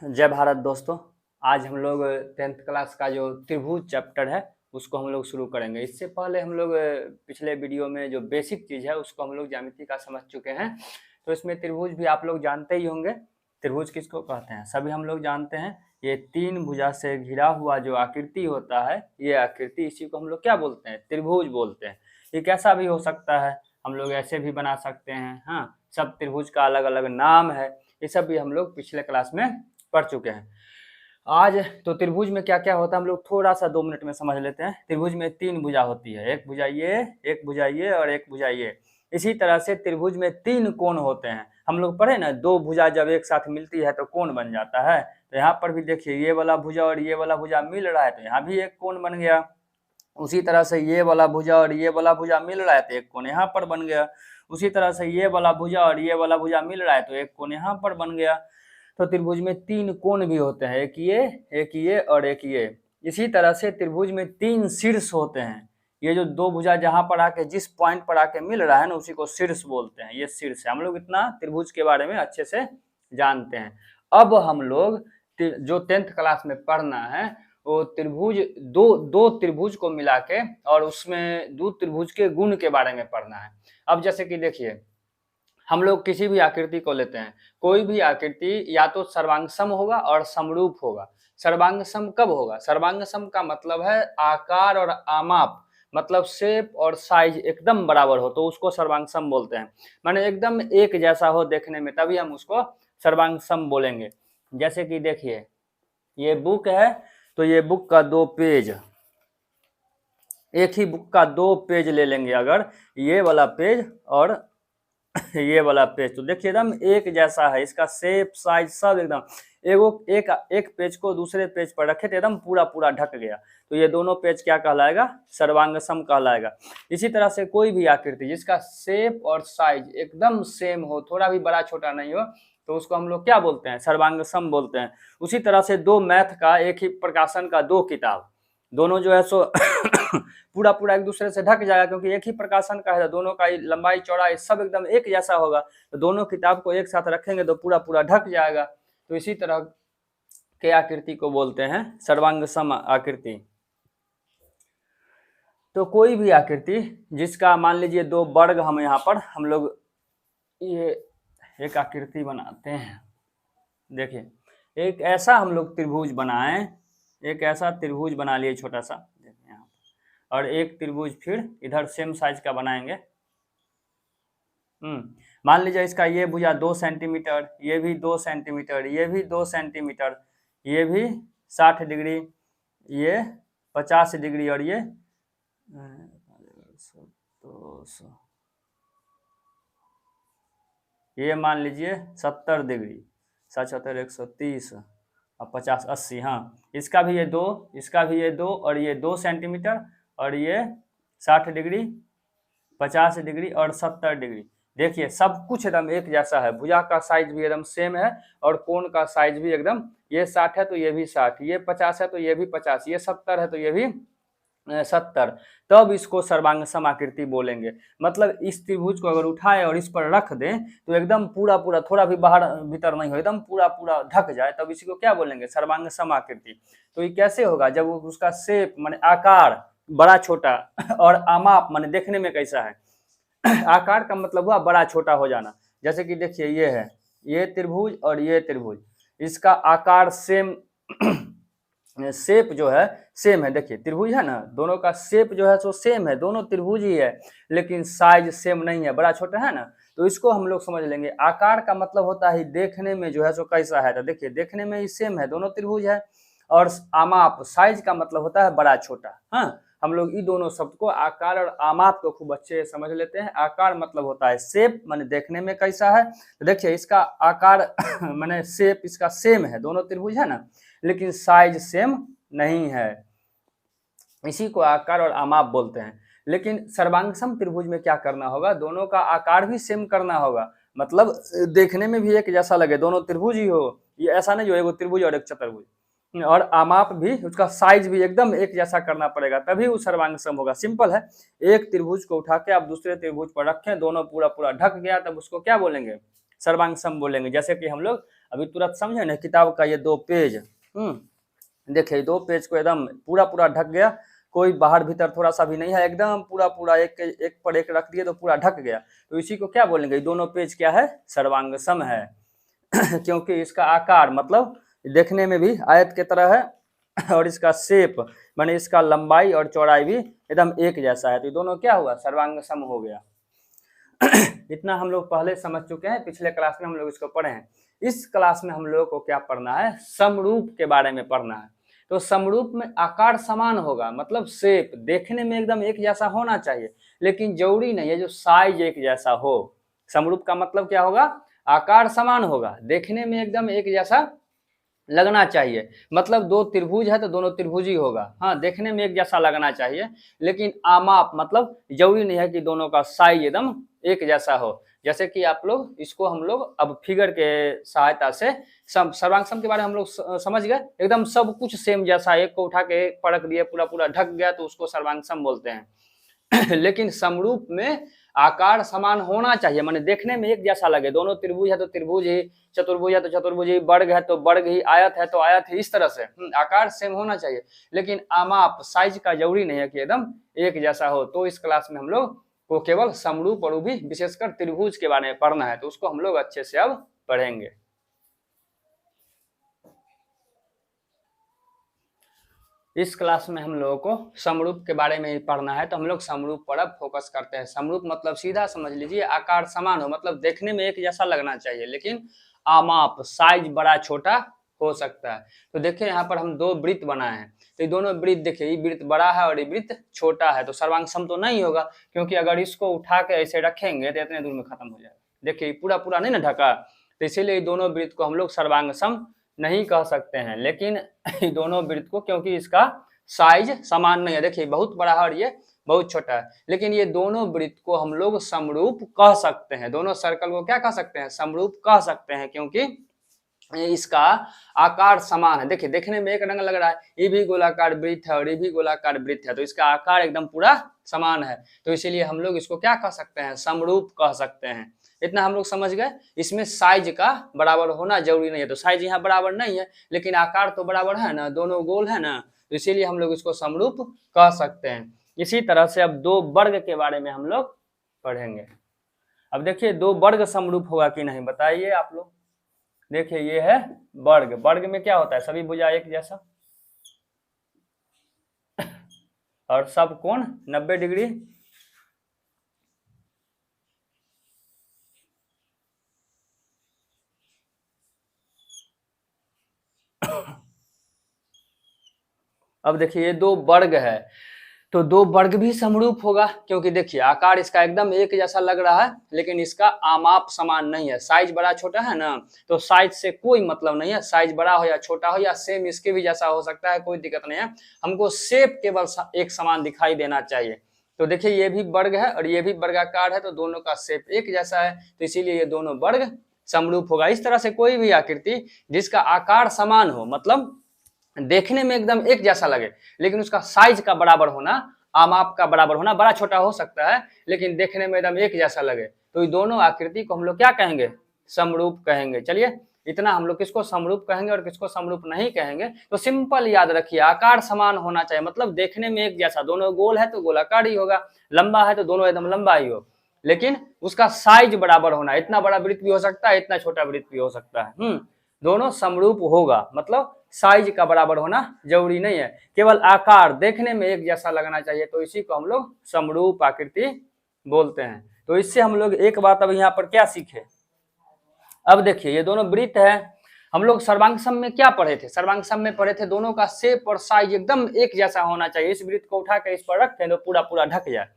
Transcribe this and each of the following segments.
जय भारत दोस्तों। आज हम लोग 10th क्लास का जो त्रिभुज चैप्टर है उसको हम लोग शुरू करेंगे। इससे पहले हम लोग पिछले वीडियो में जो बेसिक चीज़ है उसको हम लोग ज्यामिति का समझ चुके हैं। तो इसमें त्रिभुज भी आप लोग जानते ही होंगे। त्रिभुज किसको कहते हैं सभी हम लोग जानते हैं। ये तीन भुजा से घिरा हुआ जो आकृति होता है, ये आकृति, इसी को हम लोग क्या बोलते हैं? त्रिभुज बोलते हैं। ये कैसा भी हो सकता है, हम लोग ऐसे भी बना सकते हैं। हाँ, सब त्रिभुज का अलग अलग नाम है। ये सब भी हम लोग पिछले क्लास में पढ़ चुके हैं। आज तो त्रिभुज में क्या क्या होता है हम लोग थोड़ा सा 2 मिनट में समझ लेते हैं। त्रिभुज में 3 भुजा होती है, एक भुजा ये, एक भुजा ये और एक भुजा ये। इसी तरह से त्रिभुज में 3 कोण होते हैं। हम लोग पढ़े ना, 2 भुजा जब एक साथ मिलती है तो कोण बन जाता है। तो यहाँ पर भी देखिए, ये वाला भुजा और ये वाला भुजा मिल रहा है तो यहाँ भी एक कोण बन गया। उसी तरह से ये वाला भुजा और ये वाला भुजा मिल रहा है तो एक कोण यहाँ पर बन गया। उसी तरह से ये वाला भुजा और ये वाला भुजा मिल रहा है तो एक कोण यहाँ पर बन गया। तो त्रिभुज में 3 कोण भी होते हैं, एक ये और एक ये। इसी तरह से त्रिभुज में 3 शीर्ष होते हैं। ये जो 2 भुजा जहां पर आके जिस पॉइंट पर आके मिल रहा है ना, उसी को शीर्ष बोलते हैं। ये शीर्ष है। हम लोग इतना त्रिभुज के बारे में अच्छे से जानते हैं। अब हम लोग जो 10th क्लास में पढ़ना है वो त्रिभुज दो त्रिभुज को मिला के और उसमें दो त्रिभुज के गुण के बारे में पढ़ना है। अब जैसे कि देखिए, हम लोग किसी भी आकृति को लेते हैं, कोई भी आकृति या तो सर्वांग सम होगा और समरूप होगा। सर्वांग सम कब होगा? सर्वांग सम का मतलब है आकार और आमाप, मतलब शेप और साइज एकदम बराबर हो तो उसको सर्वांग सम बोलते हैं। माने एकदम एक जैसा हो देखने में, तभी हम उसको सर्वांग सम बोलेंगे। जैसे कि देखिए, ये बुक है तो ये बुक का 2 पेज, एक ही बुक का 2 पेज ले लेंगे अगर, ये वाला पेज और ये वाला पेज, तो देखिए एकदम एक जैसा है। इसका शेप साइज सब एकदम एक पेज को दूसरे पेज पर रखे तो एकदम पूरा पूरा ढक गया, तो ये दोनों पेज क्या कहलाएगा? सर्वांग सम कहलाएगा। इसी तरह से कोई भी आकृति जिसका शेप और साइज एकदम सेम हो, थोड़ा भी बड़ा छोटा नहीं हो, तो उसको हम लोग क्या बोलते हैं? सर्वांग सम बोलते हैं। उसी तरह से 2 मैथ का एक ही प्रकाशन का 2 किताब, दोनों जो है सो पूरा पूरा एक दूसरे से ढक जाएगा, क्योंकि एक ही प्रकाशन का है, दोनों का लंबाई चौड़ाई सब एकदम एक जैसा होगा। तो दोनों किताब को एक साथ रखेंगे तो पूरा पूरा ढक जाएगा। तो इसी तरह के आकृति को बोलते हैं सर्वांग सम आकृति। तो कोई भी आकृति जिसका मान लीजिए 2 वर्ग, हम यहाँ पर हम लोग ये एक आकृति बनाते हैं। देखिए, एक ऐसा हम लोग त्रिभुज बनाएं, एक ऐसा त्रिभुज बना लिए छोटा सा, देखिए यहाँ, और एक त्रिभुज फिर इधर सेम साइज का बनाएंगे। मान लीजिए इसका ये भुजा 2 सेंटीमीटर, ये भी 2 सेंटीमीटर, ये भी 2 सेंटीमीटर, ये भी 60 डिग्री, ये 50 डिग्री और ये 200, ये मान लीजिए 70 डिग्री, 77, 130 और 50, 80। हाँ, इसका भी ये 2, इसका भी ये 2 और ये 2 सेंटीमीटर और ये 60 डिग्री, 50 डिग्री और 70 डिग्री। देखिए सब कुछ एकदम एक जैसा है। भुजा का साइज भी एकदम सेम है और कोण का साइज भी एकदम, ये 60 है तो ये भी 60, ये 50 है तो ये भी 50, ये 70 है तो ये भी 70। तब इसको सर्वांग सम आकृति बोलेंगे। मतलब इस त्रिभुज को अगर उठाए और इस पर रख दें तो एकदम पूरा पूरा, थोड़ा भी बाहर भीतर नहीं हो, एकदम पूरा पूरा ढक जाए, तब इसी को क्या बोलेंगे? सर्वांग सम आकृति। तो ये कैसे होगा? जब उसका शेप माने आकार बड़ा छोटा और आमाप माने देखने में कैसा है। आकार का मतलब हुआ बड़ा छोटा हो जाना। जैसे कि देखिए, ये है, ये त्रिभुज और ये त्रिभुज, इसका आकार सेम शेप जो है सेम है। देखिए त्रिभुज है ना, दोनों का शेप जो है सो सेम है, दोनों त्रिभुज ही है, लेकिन साइज सेम नहीं है, बड़ा छोटा है ना। तो इसको हम लोग समझ लेंगे। आकार का मतलब होता है देखने में जो है सो कैसा है, तो देखिए देखने में ही सेम है, दोनों त्रिभुज है। और आमाप, साइज का मतलब होता है बड़ा छोटा। हाँ, हम लोग ये दोनों शब्द को, आकार और आमाप को खूब अच्छे से समझ लेते हैं। आकार मतलब होता है शेप, माने देखने में कैसा है। तो देखिए इसका आकार माने शेप इसका सेम है, दोनों त्रिभुज है ना, लेकिन साइज सेम नहीं है, इसी को आकार और आमाप बोलते हैं। लेकिन सर्वांग सम त्रिभुज में क्या करना होगा? दोनों का आकार भी सेम करना होगा, मतलब देखने में भी एक जैसा लगे, दोनों त्रिभुज ही हो। ये ऐसा नहीं जो एक त्रिभुज और एक चतुर्भुज, और आमाप भी, उसका साइज भी एकदम एक जैसा करना पड़ेगा, तभी वो सर्वांग सम होगा। सिंपल है। एक त्रिभुज को उठा के आप दूसरे त्रिभुज पर रखें, दोनों पूरा पूरा ढक गया, तब उसको क्या बोलेंगे? सर्वांग सम बोलेंगे। जैसे कि हम लोग अभी तुरंत समझे ना, किताब का ये 2 पेज, देखिए 2 पेज को एकदम पूरा पूरा ढक गया, कोई बाहर भीतर थोड़ा सा भी नहीं है, एकदम पूरा पूरा एक पर एक रख दिए तो पूरा ढक गया। तो इसी को क्या बोलेंगे, दोनों पेज क्या है, सर्वांग सम है। क्योंकि इसका आकार मतलब देखने में भी आयत की तरह है और इसका शेप माने इसका लंबाई और चौड़ाई भी एकदम एक जैसा है, तो दोनों क्या हुआ, सर्वांग सम हो गया। इतना हम लोग पहले समझ चुके हैं, पिछले क्लास में हम लोग इसको पढ़े हैं। इस क्लास में हम लोग को क्या पढ़ना है, समरूप के बारे में पढ़ना है। तो समरूप में आकार समान होगा, मतलब शेप देखने में एकदम एक जैसा होना चाहिए, लेकिन जरूरी नहीं है जो साइज एक जैसा हो। समरूप का मतलब क्या होगा, आकार समान होगा, देखने में एकदम एक जैसा लगना चाहिए, मतलब 2 त्रिभुज है तो दोनों त्रिभुज ही होगा, हाँ देखने में एक जैसा लगना चाहिए, लेकिन आमाप मतलब जरूरी नहीं है कि दोनों का साइज एकदम एक जैसा हो। जैसे कि आप लोग इसको हम लोग अब फिगर के सहायता से सर्वांग सम के बारे में हम लोग समझ गए, एकदम सब कुछ सेम जैसा, एक को उठा के परख दिए पूरा पूरा ढक गया तो उसको सर्वांग सम बोलते हैं। लेकिन समरूप में आकार समान होना चाहिए, माने देखने में एक जैसा लगे, दोनों त्रिभुज है तो त्रिभुज ही, चतुर्भुज है तो चतुर्भुज ही, वर्ग है तो वर्ग ही, आयत है तो आयत ही, इस तरह से आकार सेम होना चाहिए, लेकिन आमाप साइज का जरूरी नहीं है कि एकदम एक जैसा हो। तो इस क्लास में हम लोग को केवल समरूप और भी विशेषकर त्रिभुज के बारे में पढ़ना है, तो उसको हम लोग अच्छे से अब पढ़ेंगे। इस क्लास में हम लोगों को समरूप के बारे में ही पढ़ना है, तो हम लोग समरूप पर अब फोकस करते हैं। समरूप मतलब सीधा समझ लीजिए, आकार समान हो, मतलब देखने में एक जैसा लगना चाहिए, लेकिन आमाप साइज बड़ा छोटा हो सकता है। तो देखिए यहाँ पर हम 2 वृत्त बनाए हैं, तो ये दोनों वृत्त देखिए, ये वृत्त बड़ा है और ये वृत्त छोटा है, तो सर्वांग सम तो नहीं होगा, क्योंकि अगर इसको उठा के ऐसे रखेंगे तो इतने दूर में खत्म हो जाएगा। देखिए पूरा पूरा नहीं ना ढका, तो इसीलिए दोनों वृत्त को हम लोग सर्वांग सम नहीं कह सकते हैं, लेकिन दोनों वृत्त को, क्योंकि इसका साइज समान नहीं है, देखिए बहुत बड़ा है और ये बहुत छोटा है, लेकिन ये दोनों वृत्त को हम लोग समरूप कह सकते हैं। दोनों सर्कल को क्या कह सकते हैं, समरूप कह सकते हैं, क्योंकि इसका आकार समान है। देखिए देखने में एक रंग लग रहा है, ये भी गोलाकार वृत्त है और ये भी गोलाकार वृत्त है, तो इसका आकार एकदम पूरा समान है, तो इसीलिए हम लोग इसको क्या कह सकते हैं, समरूप कह सकते हैं। इतना हम लोग समझ गए। इसमें साइज का बराबर होना जरूरी नहीं है, तो साइज यहाँ बराबर नहीं है, लेकिन आकार तो बराबर है ना, दोनों गोल है ना, तो इसीलिए हम लोग इसको समरूप कह सकते हैं। इसी तरह से अब 2 वर्ग के बारे में हम लोग पढ़ेंगे। अब देखिए 2 वर्ग समरूप होगा कि नहीं बताइए आप लोग। देखिए ये है वर्ग, वर्ग में क्या होता है, सभी भुजा एक जैसा और सब कोण 90 डिग्री। अब देखिए ये 2 वर्ग है, तो 2 वर्ग भी समरूप होगा, क्योंकि देखिए आकार इसका एकदम एक जैसा लग रहा है, लेकिन इसका आमाप समान नहीं है, साइज बड़ा छोटा है ना, तो साइज से कोई मतलब नहीं है, साइज बड़ा हो या छोटा हो या सेम इसके भी जैसा हो सकता है, कोई दिक्कत नहीं है, हमको शेप केवल एक समान दिखाई देना चाहिए। तो देखिए ये भी वर्ग है और ये भी वर्गाकार है, तो दोनों का शेप एक जैसा है, तो इसीलिए ये दोनों वर्ग समरूप होगा। इस तरह से कोई भी आकृति जिसका आकार समान हो, मतलब देखने में एकदम एक जैसा लगे, लेकिन उसका साइज का बराबर होना, आमाप का बराबर होना, बड़ा छोटा हो सकता है, लेकिन देखने में एकदम एक जैसा लगे, तो ये दोनों आकृति को हम लोग क्या कहेंगे, समरूप कहेंगे। चलिए इतना हम लोग किसको समरूप कहेंगे और किसको समरूप नहीं कहेंगे, तो सिंपल याद रखिए, आकार समान होना चाहिए, मतलब देखने में एक जैसा, दोनों गोल है तो गोलाकार ही होगा, लंबा है तो दोनों एकदम लंबा ही हो, लेकिन उसका साइज बराबर होना, इतना बड़ा वृत्त भी हो सकता है, इतना छोटा वृत्त भी हो सकता है, दोनों समरूप होगा, मतलब साइज का बराबर होना जरूरी नहीं है, केवल आकार देखने में एक जैसा लगना चाहिए, तो इसी को हम लोग समरूप आकृति बोलते हैं। तो इससे हम लोग एक बात अब यहाँ पर क्या सीखे, अब देखिए ये दोनों वृत्त है, हम लोग सर्वांग सम में क्या पढ़े थे, सर्वांग सम में पढ़े थे दोनों का शेप और साइज एकदम एक जैसा होना चाहिए। इस वृत्त को उठा के इस पर रखें तो पूरा पूरा ढक जाए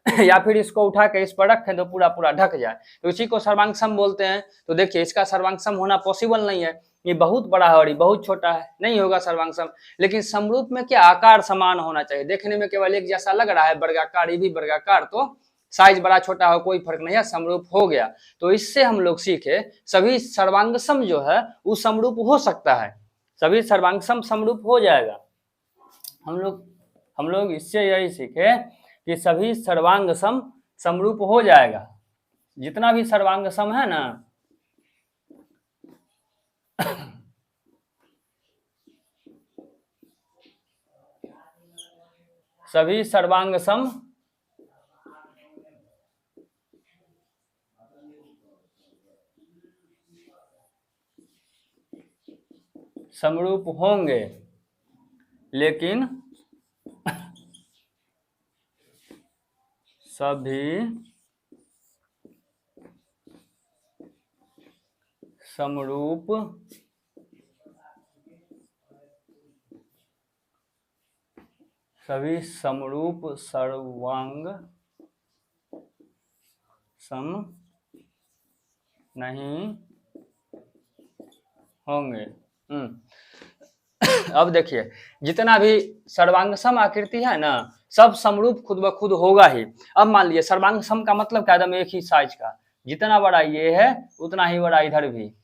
या फिर इसको उठा के इस पर रखें तो पूरा पूरा ढक जाए, तो इसी को सर्वांग सम बोलते हैं। तो देखिए इसका सर्वांग सम होना पॉसिबल नहीं है, ये बहुत बड़ा है और ये बहुत छोटा है, नहीं होगा सर्वांग सम। लेकिन समरूप में क्या, आकार समान होना चाहिए, देखने में केवल एक जैसा लग रहा है, वर्गाकार ये भी वर्गाकार, तो साइज बड़ा छोटा हो कोई फर्क नहीं है, समरूप हो गया। तो इससे हम लोग सीखे सभी सर्वांग सम जो है वो समरूप हो सकता है, सभी सर्वांग सम समरूप हो जाएगा। हम लोग इससे यही सीखे कि सभी सर्वांग सम समरूप हो जाएगा, जितना भी सर्वांग सम है ना, सभी सर्वांग सम समरूप होंगे, लेकिन सभी समरूप सर्वांग सम नहीं होंगे। अब देखिए, जितना भी सर्वांग सम आकृति है ना, सब समरूप खुद ब खुद होगा ही। अब मान लीजिए सर्वांग सम का मतलब क्या, एकदम एक ही साइज का, जितना बड़ा ये है उतना ही बड़ा इधर भी।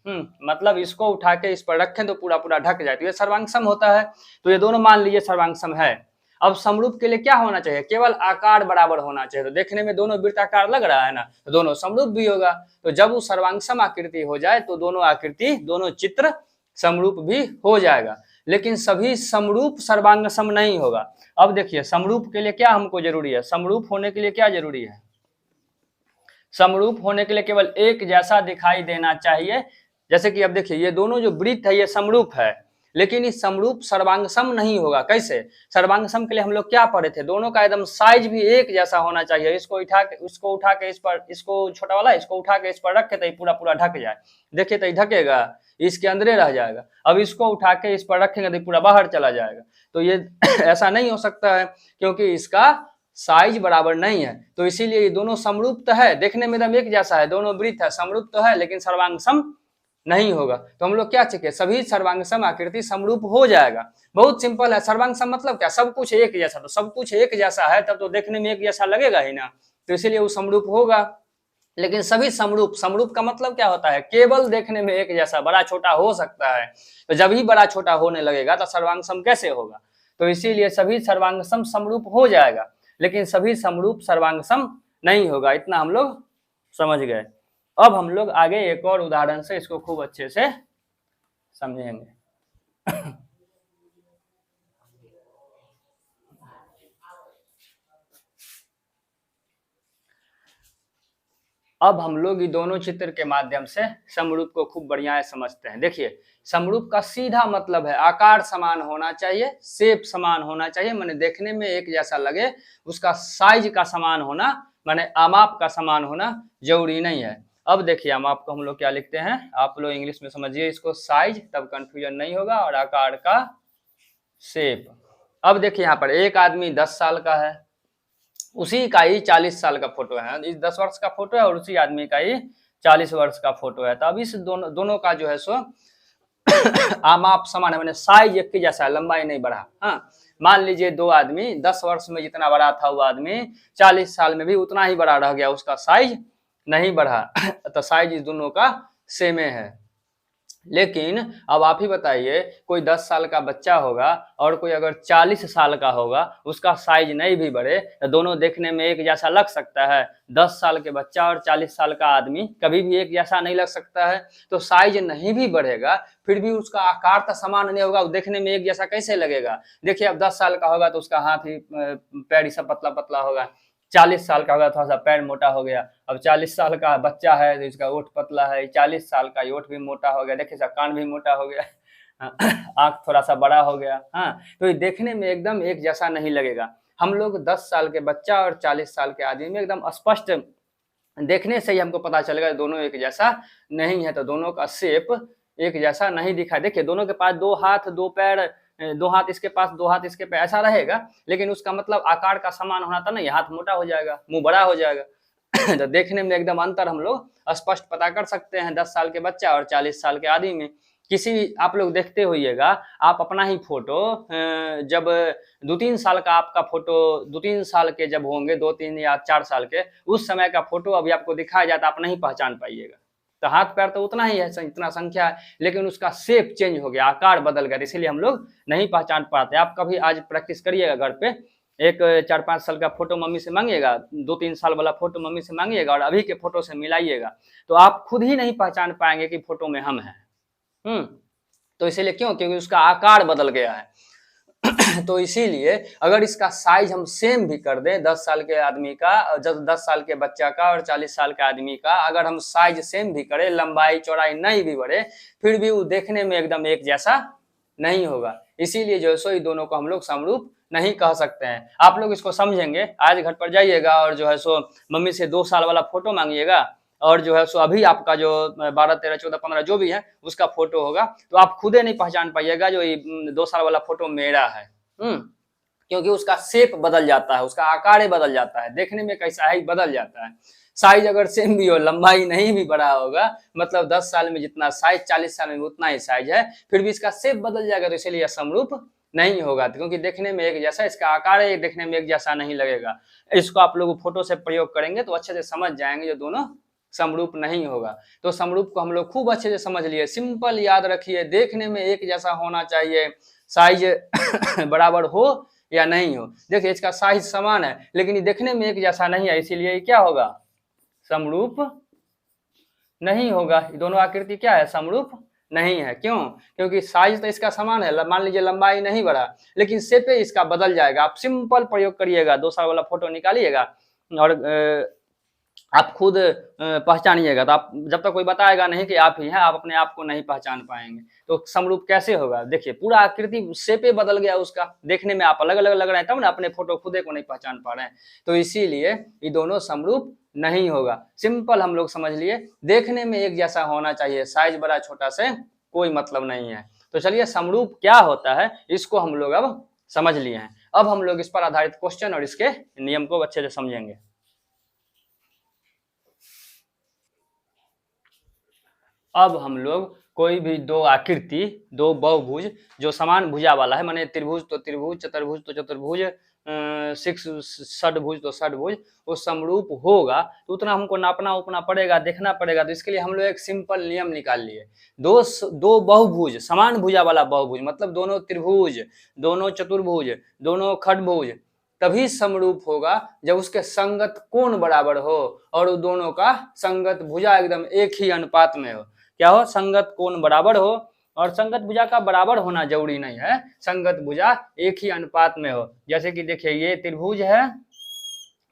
मतलब इसको उठा के इस पर रखें तो पूरा पूरा ढक जाए, तो ये सर्वांग सम होता है। तो ये दोनों मान लीजिए सर्वांग सम है। अब समरूप के लिए क्या होना चाहिए, केवल आकार बराबर होना चाहिए। तो देखने में दोनों वृत्ताकार लग रहा है ना, तो दोनों समरूप भी होगा। तो जब वो सर्वांग सम आकृति हो जाए तो दोनों आकृति, दोनों चित्र समरूप भी हो जाएगा। लेकिन सभी समरूप सर्वांग सम नहीं होगा। अब देखिए, समरूप के लिए क्या हमको जरूरी है, समरूप होने के लिए क्या जरूरी है, समरूप होने के लिए केवल एक जैसा दिखाई देना चाहिए। जैसे कि अब देखिए, ये दोनों जो वृत्त है ये समरूप है, लेकिन इस समरूप सर्वांग सम नहीं होगा। कैसे, सर्वांग सम के लिए हम लोग क्या पढ़े थे, दोनों का एकदम साइज भी एक जैसा होना चाहिए। इसको उठा के इस पर, इसको छोटा वाला इसको उठा के इस पर रखे तो पूरा पूरा ढक जाए। देखिए तो ढकेगा, इसके अंदर रह जाएगा। अब इसको उठा के इस पर रखेंगे तो पूरा बाहर चला जाएगा। तो ये ऐसा नहीं हो सकता है, क्योंकि इसका साइज बराबर नहीं है। तो इसीलिए ये दोनों समरूप तो है, देखने में एकदम एक जैसा है, दोनों वृत्त है, समरूप तो है, लेकिन सर्वांग सम नहीं होगा। तो हम लोग क्या चीखे, सभी सर्वांग सम आकृति समरूप हो जाएगा। बहुत सिंपल है। सर्वांग सम मतलब क्या, सब कुछ एक जैसा। तो सब कुछ एक जैसा है तब तो देखने में एक जैसा लगेगा ही ना, तो इसीलिए वो समरूप होगा। लेकिन सभी समरूप, समरूप का मतलब क्या होता है, केवल देखने में एक जैसा, बड़ा छोटा हो सकता है। तो जब ही बड़ा छोटा होने लगेगा तो सर्वांग सम कैसे होगा। तो इसीलिए सभी सर्वांग सम समरूप हो जाएगा, लेकिन सभी समरूप सर्वांग सम नहीं होगा। इतना हम लोग समझ गए। अब हम लोग आगे एक और उदाहरण से इसको खूब अच्छे से समझेंगे। अब हम लोग ये दोनों चित्र के माध्यम से समरूप को खूब बढ़िया समझते हैं। देखिए, समरूप का सीधा मतलब है आकार समान होना चाहिए, शेप समान होना चाहिए, माने देखने में एक जैसा लगे। उसका साइज का समान होना, माने आमाप का समान होना जरूरी नहीं है। अब देखिए, आमाप को हम लोग क्या लिखते हैं, आप लोग इंग्लिश में समझिए इसको साइज, तब कंफ्यूजन नहीं होगा, और आकार का शेप। अब देखिए, यहाँ पर एक आदमी 10 साल का है, उसी का ही 40 साल का फोटो है। इस 10 वर्ष का फोटो है और उसी आदमी का ही 40 वर्ष का फोटो है। तो अब इस दोनों का जो है सो आमाप समान है, मैंने साइज एक ही जैसा है, लंबाई नहीं बढ़ा। हाँ, मान लीजिए दो आदमी 10 वर्ष में जितना बड़ा था वो आदमी 40 साल में भी उतना ही बड़ा रह गया, उसका साइज नहीं बढ़ा। तो साइज इस दोनों का सेम है। लेकिन अब आप ही बताइए, कोई 10 साल का बच्चा होगा और कोई अगर 40 साल का होगा, उसका साइज नहीं भी बढ़े तो दोनों देखने में एक जैसा लग सकता है। 10 साल के बच्चा और 40 साल का आदमी कभी भी एक जैसा नहीं लग सकता है। तो साइज नहीं भी बढ़ेगा फिर भी उसका आकार तो समान नहीं होगा, देखने में एक जैसा कैसे लगेगा। देखिए, अब 10 साल का होगा तो उसका हाथ ही पैर ही सब पतला पतला होगा, 40 साल का होगा थोड़ा सा पैर मोटा हो गया। अब 40 साल का बच्चा है तो इसका ओठ पतला है, 40 साल का ओठ भी मोटा हो गया, देखिए कान भी मोटा हो गया, आंख थोड़ा सा बड़ा हो गया। हाँ, तो ये देखने में एकदम एक जैसा नहीं लगेगा। हम लोग 10 साल के बच्चा और 40 साल के आदमी में एकदम स्पष्ट देखने से ही हमको पता चलेगा दोनों एक जैसा नहीं है। तो दोनों का शेप एक जैसा नहीं दिखा। देखिए, दोनों के पास 2 हाथ 2 पैर, 2 हाथ इसके पास 2 हाथ इसके पास, ऐसा रहेगा, लेकिन उसका मतलब आकार का समान होना था नहीं, हाथ मोटा हो जाएगा, मुंह बड़ा हो जाएगा। तो देखने में एकदम अंतर हम लोग स्पष्ट पता कर सकते हैं 10 साल के बच्चा और 40 साल के आदमी में। किसी आप लोग देखते होइएगा, आप अपना ही फोटो जब 2-3 साल का आपका फोटो, 2-3 साल के जब होंगे, 2-3 या 4 साल के, उस समय का फोटो अभी आपको दिखाया जाता, आप नहीं पहचान पाइएगा। तो हाथ पैर तो उतना ही है, इतना संख्या है, लेकिन उसका शेप चेंज हो गया, आकार बदल गया, इसीलिए हम लोग नहीं पहचान पाते। आप कभी आज प्रैक्टिस करिएगा घर पे, एक 4-5 साल का फोटो मम्मी से मांगिएगा, 2-3 साल वाला फोटो मम्मी से मांगिएगा और अभी के फोटो से मिलाइएगा, तो आप खुद ही नहीं पहचान पाएंगे कि फोटो में हम हैं। तो इसीलिए क्यों, क्योंकि उसका आकार बदल गया है। तो इसीलिए अगर इसका साइज हम सेम भी कर दें 10 साल के आदमी का, 10 साल के बच्चा का और 40 साल के आदमी का, अगर हम साइज सेम भी करें, लंबाई चौड़ाई नहीं भी बढ़े, फिर भी वो देखने में एकदम एक जैसा नहीं होगा। इसीलिए जो है सो इन दोनों को हम लोग समरूप नहीं कह सकते हैं। आप लोग इसको समझेंगे, आज घर पर जाइएगा और जो है सो मम्मी से 2 साल वाला फोटो मांगिएगा और जो है सो अभी आपका जो 12, 13, 14, 15 जो भी है उसका फोटो होगा, तो आप खुदे नहीं पहचान पाइएगा जो ये 2 साल वाला फोटो मेरा है। क्योंकि उसका शेप बदल जाता है, उसका आकार बदल जाता है, देखने में कैसा है बदल जाता है। साइज अगर सेम भी हो, लंबाई नहीं भी बड़ा होगा, मतलब 10 साल में जितना साइज 40 साल में उतना ही साइज है, फिर भी इसका शेप बदल जाएगा, तो इसलिए समरूप नहीं होगा, क्योंकि देखने में एक जैसा, इसका आकार देखने में एक जैसा नहीं लगेगा। इसको आप लोग फोटो से प्रयोग करेंगे तो अच्छे से समझ जाएंगे जो दोनों समरूप नहीं होगा। तो समरूप को हम लोग खूब अच्छे से समझ लिए, सिंपल याद रखिए, देखने में एक जैसा होना चाहिए, साइज बराबर हो या नहीं हो। देखिए इसका साइज समान है लेकिन ये देखने में एक जैसा नहीं है, इसीलिए क्या होगा, समरूप नहीं होगा। दोनों आकृति क्या है, समरूप नहीं है। क्यों, क्योंकि साइज तो इसका समान है, मान लीजिए लंबाई नहीं बढ़ा, लेकिन शेप इसका बदल जाएगा। आप सिंपल प्रयोग करिएगा, 2 साल वाला फोटो निकालिएगा और आप खुद पहचानिएगा। तो आप जब तक कोई बताएगा नहीं कि आप ही हैं, आप अपने आप को नहीं पहचान पाएंगे। तो समरूप कैसे होगा, देखिए पूरा आकृति शेपे बदल गया उसका, देखने में आप अलग अलग लग रहे हैं, तब ना अपने फोटो खुदे को नहीं पहचान पा रहे हैं। तो इसीलिए ये दोनों समरूप नहीं होगा। सिंपल हम लोग समझ लिए, देखने में एक जैसा होना चाहिए, साइज बड़ा छोटा से कोई मतलब नहीं है। तो चलिए समरूप क्या होता है इसको हम लोग अब समझ लिए हैं। अब हम लोग इस पर आधारित क्वेश्चन और इसके नियम को अच्छे से समझेंगे। अब हम लोग कोई भी दो आकृति, दो बहुभुज जो समान भुजा वाला है, माने त्रिभुज तो त्रिभुज, चतुर्भुज तो चतुर्भुज, षडभुज तो षडभुज, वो समरूप होगा तो उतना हमको नापना उपना पड़ेगा, देखना पड़ेगा। तो इसके लिए हम लोग एक सिंपल नियम निकाल लिए, दो बहुभुज, समान भुजा वाला बहुभुज, मतलब दोनों त्रिभुज, दोनों चतुर्भुज, दोनों खडभुज तभी समरूप होगा जब उसके संगत कोण बराबर हो और उन दोनों का संगत भुजा एकदम एक ही अनुपात में हो। क्या हो, संगत कोण बराबर हो, और संगत भुजा का बराबर होना जरूरी नहीं है, संगत भुजा एक ही अनुपात में हो। जैसे कि देखिए ये त्रिभुज है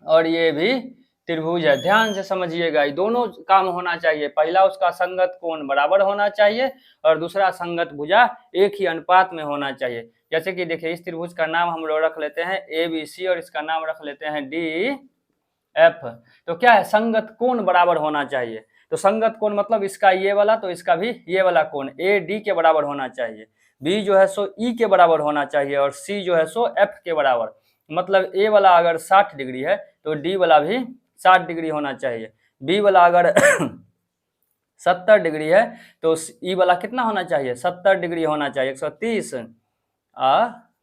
और ये भी त्रिभुज है, ध्यान से समझिएगा, ये दोनों काम होना चाहिए। पहला उसका संगत कोण बराबर होना चाहिए और दूसरा संगत भुजा एक ही अनुपात में होना चाहिए। जैसे कि देखिए इस त्रिभुज का नाम हम लोग रख लेते हैं ABC और इसका नाम रख लेते हैं DF। तो क्या है, संगत कोण बराबर होना चाहिए। तो संगत कोण मतलब इसका ये वाला तो इसका भी ये वाला कोण AD के बराबर होना चाहिए, B जो है सो E के बराबर होना चाहिए और C जो है सो F के बराबर। मतलब A वाला अगर 60 डिग्री है तो D वाला भी 60 डिग्री होना चाहिए, B वाला अगर 70 डिग्री है तो E वाला कितना होना चाहिए, 70 डिग्री होना चाहिए, 130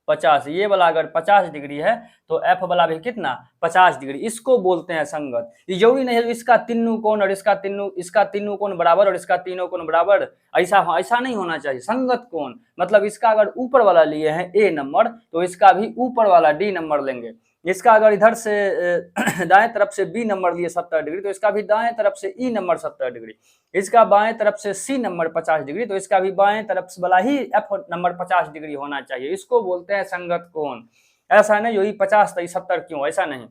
50। ये वाला अगर 50 डिग्री है तो F वाला भी कितना, 50 डिग्री। इसको बोलते हैं संगत। ये जरूरी नहीं है इसका तीनों कोण और इसका तीनों कोण बराबर और इसका तीनों कोण बराबर, ऐसा नहीं होना चाहिए। संगत कोण मतलब इसका अगर ऊपर वाला लिए हैं A नंबर तो इसका भी ऊपर वाला D नंबर लेंगे। इसका अगर इधर से दाएं तरफ से B नंबर लिए 70 डिग्री तो इसका भी दाएं तरफ से E नंबर 70 डिग्री। इसका बाएं तरफ से C नंबर 50 डिग्री तो इसका भी बाएं तरफ वाला ही F नंबर 50 डिग्री होना चाहिए। इसको बोलते हैं संगत कोण। ऐसा नहीं यही 50 तो 70 क्यों, ऐसा नहीं,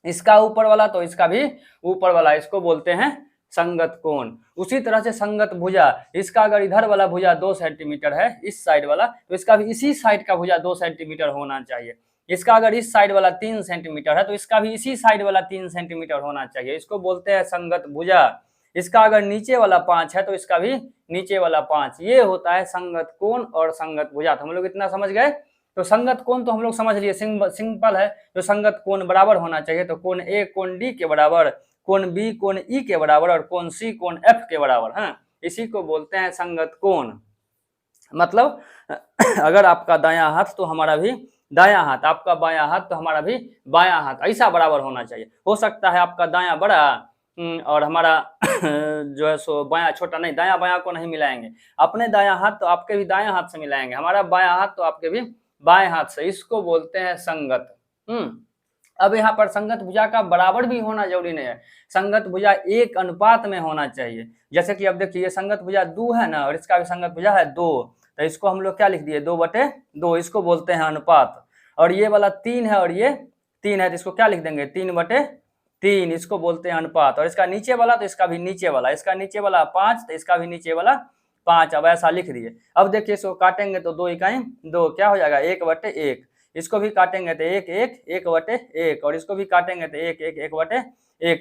इसका ऊपर वाला तो इसका भी ऊपर वाला, इसको बोलते हैं संगत कोण। उसी तरह से संगत भुजा, इसका अगर इधर वाला भुजा 2 सेंटीमीटर है इस साइड वाला तो इसका भी इसी साइड का भुजा 2 सेंटीमीटर होना चाहिए। इसका अगर इस साइड वाला 3 सेंटीमीटर है तो इसका भी इसी साइड वाला 3 सेंटीमीटर होना चाहिए। इसको बोलते हैं संगत भुजा। इसका अगर नीचे वाला 5 है तो इसका भी नीचे वाला 5। ये होता है संगत कोण और संगत भुजा। तो हम लोग इतना समझ गए। तो संगत कोण तो हम लोग समझ लिए, सिंपल है। तो संगत कोण बराबर होना चाहिए, तो कोण A कोण D के बराबर, कोण B कोण E के बराबर और कोण C कोण F के बराबर। हाँ, इसी को बोलते हैं संगत कोण। मतलब अगर आपका दायां हाथ तो हमारा भी दायां हाथ, आपका बायां हाथ तो हमारा भी बायां हाथ, ऐसा बराबर होना चाहिए। हो सकता है आपका दायां बड़ा और हमारा जो है सो बायां छोटा, नहीं, दायां बायां को नहीं मिलाएंगे। अपने दायां हाथ तो आपके भी दायां हाथ से मिलाएंगे, हमारा बायां हाथ तो आपके भी बाएं हाथ से। इसको बोलते हैं संगत। अब यहाँ पर संगत भुजा का बराबर भी होना जरूरी नहीं है, संगत भुजा एक अनुपात में होना चाहिए। जैसे कि अब देखिए ये संगत भुजा 2 है ना, और इसका भी संगत भुजा है 2, तो इसको हम लोग क्या लिख दिए 2/2, इसको बोलते हैं अनुपात। और ये वाला 3 है और ये 3 है, तो इसको क्या लिख देंगे 3/3, इसको बोलते हैं अनुपात। और इसका नीचे वाला तो इसका भी नीचे वाला, इसका नीचे वाला 5 तो इसका भी नीचे वाला 5। अब ऐसा लिख दिए। अब देखिए इसको काटेंगे तो 2 इकाई 2 क्या हो जाएगा 1/1, इसको भी काटेंगे तो 1/1, और इसको भी काटेंगे तो 1/1।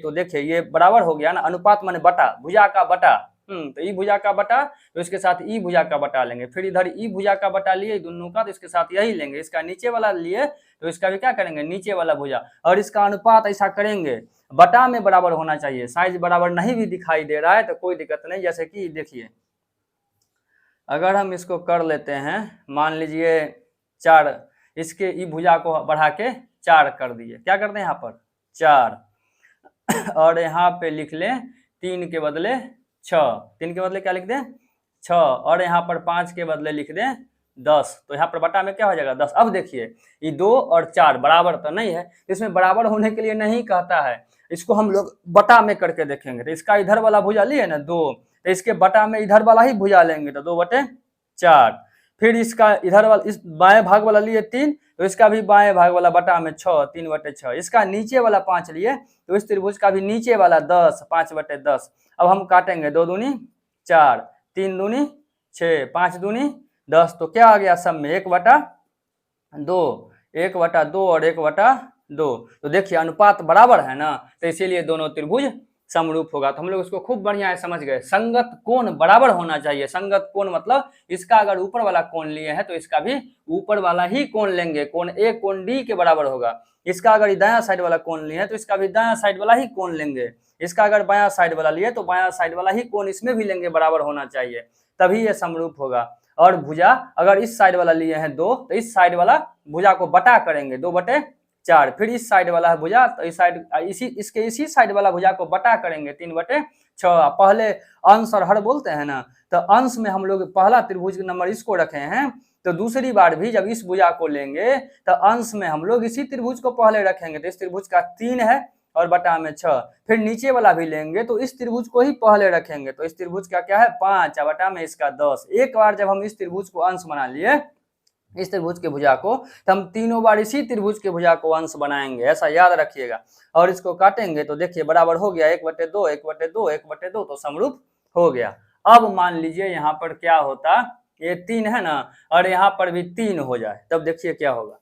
तो देखिए ये बराबर हो गया ना, अनुपात माने बटा, भुजा का बटा। तो ई भुजा का बटा, तो इसके साथ ई भुजा का बटा लेंगे। फिर इधर ई भुजा का बटा लिए दोनों का, तो इसके साथ यही लेंगे। इसका नीचे वाला लिए तो इसका भी क्या करेंगे नीचे वाला भुजा, और इसका अनुपात ऐसा करेंगे बटा में बराबर होना चाहिए। साइज बराबर नहीं भी दिखाई दे रहा है तो कोई दिक्कत नहीं। जैसे कि देखिए अगर हम इसको कर लेते हैं, मान लीजिए 4, इसके ई भुजा को बढ़ा के 4 कर दिए, क्या करते हैं यहाँ पर 4, और यहाँ पे लिख लें 3 के बदले 6, 3 के बदले क्या लिख दें 6, और यहाँ पर 5 के बदले लिख दें 10, तो यहाँ पर बटा में क्या हो जाएगा 10। अब देखिए ये 2 और 4 बराबर तो नहीं है, इसमें बराबर होने के लिए नहीं कहता है, इसको हम लोग बटा में करके देखेंगे। तो इसका इधर वाला भुजा लिए ना 2, तो इसके बटा में इधर वाला ही भुजा लेंगे तो 2/4। फिर इसका इधर वाला इस बाएं भाग वाला लिए 3, तो इसका भी बाएं भाग वाला बटा में 6, 3/6। इसका नीचे वाला 5 लिए तो इस त्रिभुज का भी नीचे वाला 10, 5/10। अब हम काटेंगे 2 दूनी 4, 3 दूनी 6, 5 दूनी 10, तो क्या आ गया सब में 1/2, 1/2 और 1/2। तो देखिए अनुपात बराबर है ना, तो इसीलिए दोनों त्रिभुज समरूप होगा। तो हम लोग इसको खूब बढ़िया है समझ गए। संगत कोण बराबर होना चाहिए। संगत कोण मतलब इसका अगर ऊपर वाला कोण लिए है तो इसका भी ऊपर वाला ही कोण लेंगे, कोण ए कोण डी के बराबर होगा। इसका अगर दायां साइड वाला कोण लिए है तो इसका भी दायां साइड वाला ही कोण लेंगे। इसका अगर बायां साइड वाला लिए तो बायां साइड वाला ही कोण इसमें भी लेंगे, बराबर होना चाहिए, तभी ये समरूप होगा। और भुजा अगर इस साइड वाला लिए हैं 2, तो इस साइड वाला भुजा को बटा करेंगे 2/4। फिर इस साइड वाला है भुजा, तो इस साइड इसी साइड वाला भुजा को बटा करेंगे 3/6। पहले अंश और हर बोलते हैं ना, तो अंश में हम लोग पहला त्रिभुज नंबर इसको रखे हैं, तो दूसरी बार भी जब इस भुजा को लेंगे तो अंश में हम लोग इसी त्रिभुज को पहले रखेंगे। तो इस त्रिभुज का 3 है और बटा में 6। फिर नीचे वाला भी लेंगे तो इस त्रिभुज को ही पहले रखेंगे, तो इस त्रिभुज का क्या है 5 और बटा में इसका 10। एक बार जब हम इस त्रिभुज को अंश बना लिए इस त्रिभुज के भुजा को, तो हम तीनों बार इसी त्रिभुज के भुजा को अंश बनाएंगे, ऐसा याद रखिएगा। और इसको काटेंगे तो देखिए बराबर हो गया 1/2, 1/2, 1/2, तो समरूप हो गया। अब मान लीजिए यहाँ पर क्या होता, ये 3 है ना, और यहाँ पर भी 3 हो जाए, तब देखिए क्या होगा।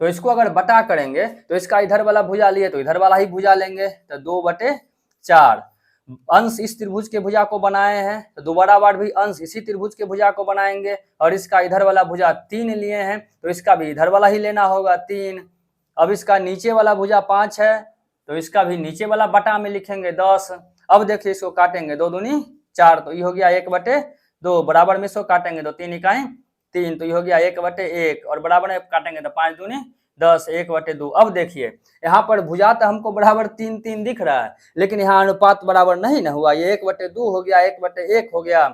तो इसको अगर बटा करेंगे तो इसका इधर वाला भुजा लिए तो इधर वाला ही भुजा लेंगे, तो 2/4। अंश इस त्रिभुज के भुजा को बनाए हैं तो दोबारा बार भी अंश इसी त्रिभुज के भुजा को बनाएंगे। और इसका इधर वाला भुजा 3 लिए हैं तो इसका भी इधर वाला ही लेना होगा 3। अब इसका नीचे वाला भुजा 5 है तो इसका भी नीचे वाला बटा में लिखेंगे 10। अब देखिए इसको काटेंगे 2 दूनी 4, तो ये हो गया 1/2। बराबर में इसको काटेंगे तो 3 इकाई 3, तो ये हो गया 1/1। और बराबर में काटेंगे तो 5 दूनी 10, 1/2। अब देखिए यहाँ पर भुजा तो हमको बराबर 3 3 दिख रहा है, लेकिन यहाँ अनुपात बराबर नहीं ना हुआ। ये 1/2 हो गया, 1/1 हो गया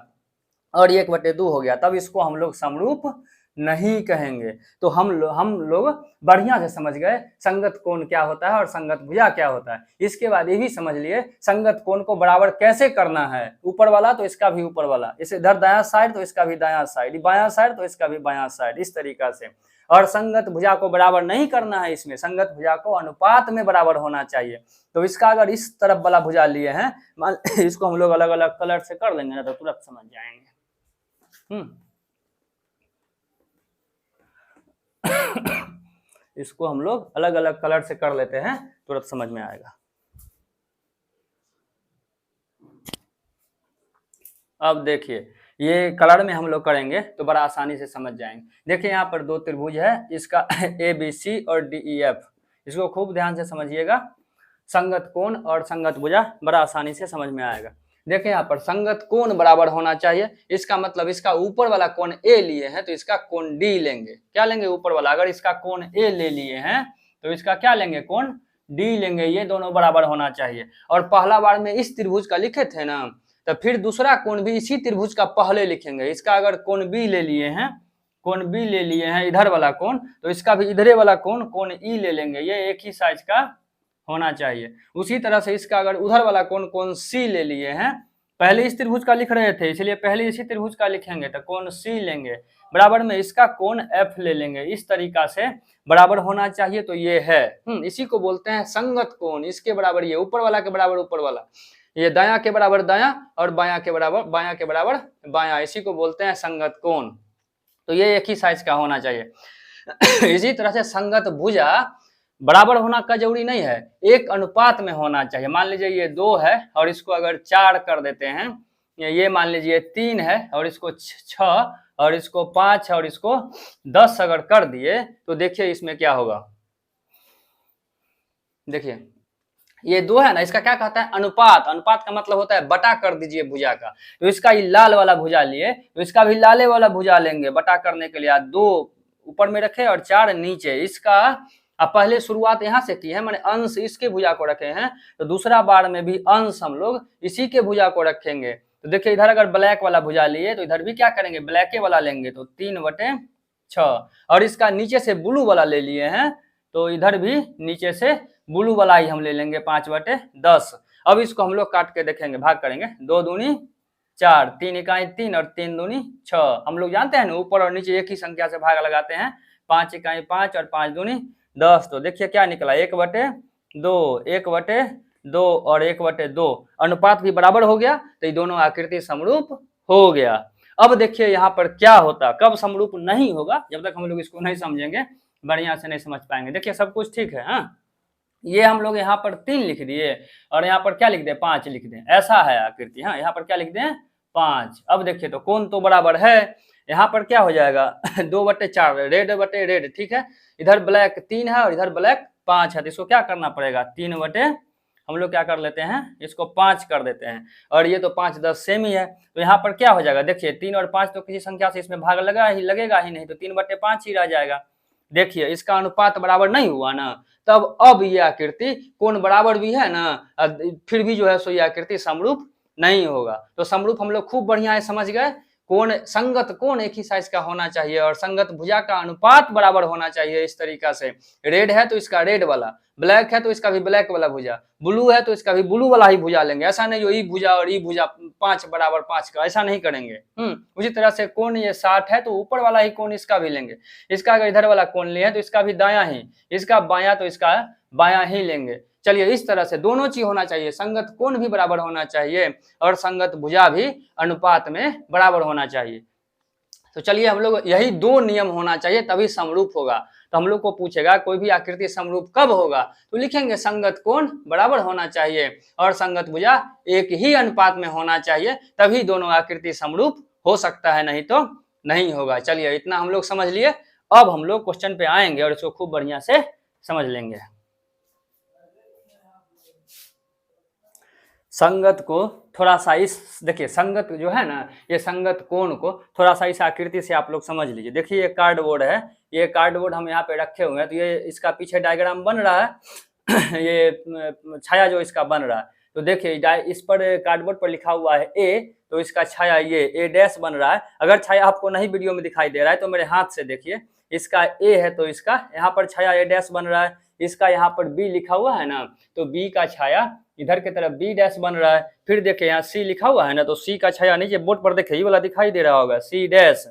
और 1/2 हो गया, तब इसको हम लोग समरूप नहीं कहेंगे। तो हम लोग बढ़िया से समझ गए संगत कोण क्या होता है और संगत भुजा क्या होता है। इसके बाद ये भी समझ लिए संगत कोण को बराबर कैसे करना है। ऊपर वाला तो इसका भी ऊपर वाला, इसे इधर दायां साइड तो इसका भी दायां साइड, बायां साइड तो इसका भी बायां साइड, इस तरीका से। और संगत भुजा को बराबर नहीं करना है, इसमें संगत भुजा को अनुपात में बराबर होना चाहिए। तो इसका अगर इस तरफ वाला भुजा लिए हैं, इसको हम लोग अलग अलग कलर से कर लेंगे ना तो तुरंत समझ जाएंगे। इसको हम लोग अलग अलग कलर से कर लेते हैं, तुरंत समझ में आएगा। अब देखिए ये कलर में हम लोग करेंगे तो बड़ा आसानी से समझ जाएंगे। देखिए यहाँ पर 2 त्रिभुज है, इसका ABC और DEF, इसको खूब ध्यान से समझिएगा। संगत कोण और संगत भुजा बड़ा आसानी से समझ में आएगा। देखिए यहाँ पर संगत कोण बराबर होना चाहिए, इसका मतलब इसका ऊपर वाला कोण A लिए हैं तो इसका कोण D लेंगे। क्या लेंगे ऊपर वाला, अगर इसका कोण A ले लिए हैं तो इसका क्या लेंगे कोण D लेंगे। ये दोनों बराबर होना चाहिए। और पहला बार में इस त्रिभुज का लिखे थे ना, तो फिर दूसरा कोण भी इसी त्रिभुज का पहले लिखेंगे। इसका अगर कोण B ले लिए हैं कोण बी ले लिए हैं, इधर वाला कोण, तो इसका भी इधरे वाला कोण कोण ई ले लेंगे, ये एक ही साइज का होना चाहिए। उसी तरह से इसका अगर उधर वाला कोण कोण सी ले लिए हैं, पहले इस त्रिभुज का लिख रहे थे इसलिए पहले इसी त्रिभुज का लिखेंगे, तो कोण सी लेंगे, बराबर में इसका कोण एफ ले लेंगे, इस तरीका से बराबर होना चाहिए। तो ये है इसी को बोलते हैं संगत कोण, इसके बराबर ये, ऊपर वाला के बराबर ऊपर वाला, ये दायां के बराबर दायां और बायां के बराबर बायां, इसी को बोलते हैं संगत कोण। तो ये एक ही साइज का होना चाहिए। इसी तरह से संगत भुजा बराबर होना का जरूरी नहीं है, एक अनुपात में होना चाहिए। मान लीजिए ये 2 है और इसको अगर 4 कर देते हैं, ये मान लीजिए 3 है और इसको 6 और इसको 5 और इसको 10 अगर कर दिए, तो देखिए इसमें क्या होगा। देखिए ये 2 है ना, इसका क्या कहता है अनुपात, अनुपात का मतलब होता है बटा कर दीजिए भुजा का। तो इसका ये लाल वाला भुजा लिए, तो इसका भी लाले वाला भुजा लेंगे बटा करने के लिए, 2 ऊपर में रखे और 4 नीचे। इसका अब पहले शुरुआत यहाँ से की है, मैंने अंश इसके भुजा को रखे हैं, तो दूसरा बार में भी अंश हम लोग इसी के भुजा को रखेंगे। तो देखिए इधर अगर ब्लैक वाला भुजा लिए तो इधर भी क्या करेंगे, ब्लैक वाला लेंगे, तो 3/6 और इसका नीचे से ब्लू वाला ले लिए हैं, तो इधर भी नीचे से ब्लू वाला ही हम ले लेंगे 5/10। अब इसको हम लोग काट के देखेंगे, भाग करेंगे, 2 दूनी 4, 3 इकाई 3 और 3 दूनी 6। हम लोग जानते हैं ना ऊपर और नीचे एक ही संख्या से भाग लगाते हैं, 5 इकाई 5 और 5 दूनी 10। तो देखिए क्या निकला, 1/2, 1/2 और 1/2, अनुपात भी बराबर हो गया, तो ये दोनों आकृति समरूप हो गया। अब देखिए यहाँ पर क्या होता, कब समरूप नहीं होगा, जब तक हम लोग इसको नहीं समझेंगे बढ़िया से नहीं समझ पाएंगे। देखिए सब कुछ ठीक है, हाँ ये हम लोग यहाँ पर 3 लिख दिए और यहाँ पर क्या लिख दें, 5 लिख दें, ऐसा है आकृति। हाँ यहाँ पर क्या लिख दें, 5। अब देखिए तो कोण तो बराबर है, यहाँ पर क्या हो जाएगा 2/4, रेड बटे रेड, ठीक है। इधर ब्लैक 3 है और इधर ब्लैक 5 है, तो इसको क्या करना पड़ेगा, 3 बटे हम लोग क्या कर लेते हैं, इसको 5 कर देते हैं, और ये तो 5 10 सेम ही है। तो यहाँ पर क्या हो जाएगा, देखिए 3 और 5 तो किसी संख्या से इसमें भाग लगेगा ही नहीं, तो 3/5 ही रह जाएगा। देखिए इसका अनुपात बराबर नहीं हुआ ना, तब अब ये आकृति कोण बराबर भी है ना, फिर भी जो है सो ये आकृति समरूप नहीं होगा। तो समरूप हम लोग खूब बढ़िया है समझ गए, कोण संगत कोण एक ही साइज का होना चाहिए और संगत भुजा का अनुपात बराबर होना चाहिए। इस तरीका से रेड है तो इसका रेड वाला, ब्लैक है तो इसका भी ब्लैक वाला भुजा, ब्लू है तो इसका भी ब्लू वाला ही भुजा लेंगे। ऐसा नहीं जो ई भुजा और ई भुजा 5 बराबर 5 का, ऐसा नहीं करेंगे। उसी तरह से कोण ये 60 है तो ऊपर वाला ही कोण इसका भी लेंगे। इसका अगर इधर वाला कोण लिए तो इसका भी दायां ही, इसका बायां तो इसका बायां ही लेंगे। चलिए इस तरह से दोनों चीज होना चाहिए, संगत कोण भी बराबर होना चाहिए और संगत भुजा भी अनुपात में बराबर होना चाहिए। तो चलिए हम लोग यही 2 नियम होना चाहिए तभी समरूप होगा। तो हम लोग को पूछेगा कोई भी आकृति समरूप कब होगा, तो लिखेंगे संगत कोण बराबर होना चाहिए और संगत भुजा एक ही अनुपात में होना चाहिए, तभी दोनों आकृति समरूप हो सकता है, नहीं तो नहीं होगा। चलिए इतना हम लोग समझ लिए, अब हम लोग क्वेश्चन पे आएंगे और इसको खूब बढ़िया से समझ लेंगे। संगत को थोड़ा सा इस देखिए, संगत जो है ना, ये संगत कोण को थोड़ा सा इस आकृति से आप लोग समझ लीजिए। देखिए ये कार्डबोर्ड है, ये कार्डबोर्ड हम यहाँ पे रखे हुए हैं, तो ये इसका पीछे डायग्राम बन रहा है ये छाया जो इसका बन रहा है, तो देखिए इस पर कार्डबोर्ड पर लिखा हुआ है ए, तो इसका छाया ये ए डैश बन रहा है। अगर छाया आपको नहीं वीडियो में दिखाई दे रहा है तो मेरे हाथ से देखिए, इसका ए है तो इसका यहाँ पर छाया ए डैश बन रहा है, इसका यहाँ पर बी लिखा हुआ है ना, तो बी का छाया इधर की तरफ बी डैश बन रहा है। फिर देखिए यहाँ सी लिखा हुआ है ना, तो सी का छाया नीचे बोर्ड पर देखिए ये वाला दिखाई दे रहा होगा सी डैश।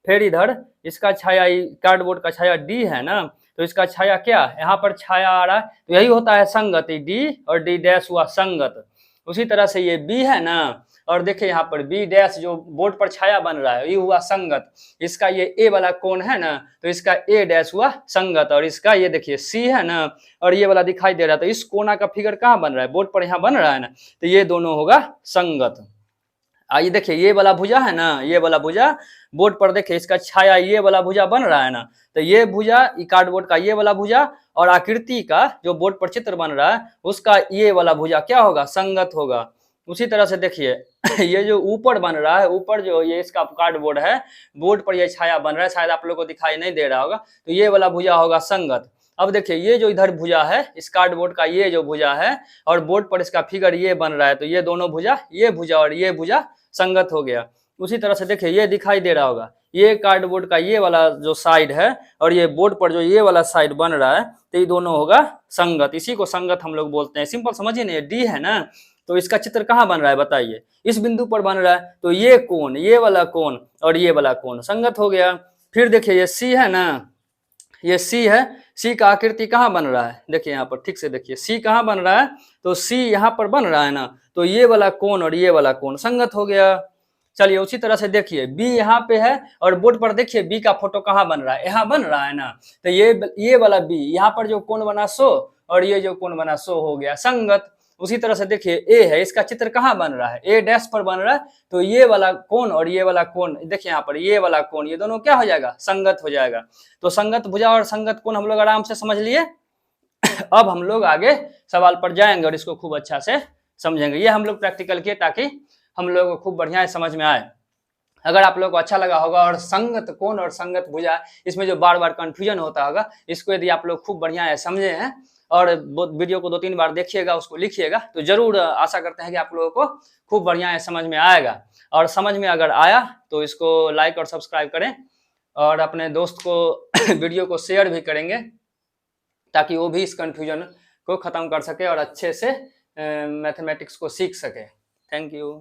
फिर इधर इसका छाया कार्डबोर्ड का छाया डी है ना, तो इसका छाया क्या यहाँ पर छाया आ रहा है, तो यही होता है संगत, डी और डी डैश हुआ संगत। उसी तरह से ये बी है ना, और देखिए यहाँ पर बी डैश जो बोर्ड पर छाया बन रहा है ये हुआ संगत। इसका ये ए वाला कोण है ना, तो इसका ए डैश हुआ संगत, और इसका ये देखिए सी है ना और ये वाला दिखाई दे रहा है, तो इस कोना का फिगर कहाँ बन रहा है, बोर्ड पर यहाँ बन रहा है ना, तो ये दोनों होगा संगत। आइए देखिए ये वाला भुजा है ना, ये वाला भुजा बोर्ड पर देखिए इसका छाया ये वाला भुजा बन रहा है ना, तो ये भुजा कार्डबोर्ड का ये वाला भुजा और आकृति का जो बोर्ड पर चित्र बन रहा है उसका ये वाला भुजा क्या होगा, संगत होगा। उसी तरह से देखिए ये जो ऊपर बन रहा है, ऊपर जो ये इसका कार्डबोर्ड है, बोर्ड पर ये छाया बन रहा है, शायद आप लोगों को दिखाई नहीं दे रहा होगा, तो ये वाला भुजा होगा संगत। अब देखिए ये जो इधर भुजा है इस कार्डबोर्ड का ये जो भुजा है और बोर्ड पर इसका फिगर ये बन रहा है, तो ये दोनों भुजा, ये भुजा और ये भुजा संगत हो गया। उसी तरह से देखिए ये दिखाई दे रहा होगा, ये कार्डबोर्ड का ये वाला जो साइड है और ये बोर्ड पर जो ये वाला साइड बन रहा है, तो ये दोनों होगा संगत, इसी को संगत हम लोग बोलते हैं। सिंपल समझिए ना, ये डी है ना, तो इसका चित्र कहाँ बन रहा है बताइए, इस बिंदु पर बन रहा है, तो ये कोण, ये वाला कोण और ये वाला कोण संगत हो गया। फिर देखिए ये सी है ना, ये सी है, सी का आकृति कहाँ बन रहा है, देखिए यहाँ पर ठीक से देखिए सी कहाँ बन रहा है, तो सी यहाँ पर बन रहा है ना, तो ये वाला कोण और ये वाला कोण संगत हो गया। चलिए उसी तरह से देखिए बी यहाँ पे है और बोर्ड पर देखिए बी का फोटो कहाँ बन रहा है, यहाँ बन रहा है ना, तो ये वाला बी यहाँ पर जो कोण बना सो और ये जो कोण बना सो हो गया संगत। उसी तरह से देखिए ए है, इसका चित्र कहाँ बन रहा है, ए डैश पर बन रहा है, तो ये वाला कोण और ये वाला कोण देखिए यहाँ पर ये वाला कोण, ये दोनों क्या हो जाएगा, संगत हो जाएगा। तो संगत भुजा और संगत कोण हम लोग आराम से समझ लिए। अब हम लोग आगे सवाल पर जाएंगे और इसको खूब अच्छा से समझेंगे। ये हम लोग प्रैक्टिकल किए ताकि हम लोग को खूब बढ़िया समझ में आए। अगर आप लोग को अच्छा लगा होगा और संगत कोण और संगत भुजा इसमें जो बार बार कंफ्यूजन होता होगा, इसको यदि आप लोग खूब बढ़िया है समझे हैं और वीडियो को 2-3 बार देखिएगा, उसको लिखिएगा, तो जरूर आशा करते हैं कि आप लोगों को खूब बढ़िया है समझ में आएगा। और समझ में अगर आया तो इसको लाइक और सब्सक्राइब करें और अपने दोस्त को वीडियो को शेयर भी करेंगे ताकि वो भी इस कंफ्यूजन को खत्म कर सके और अच्छे से मैथमेटिक्स को सीख सके। Thank you.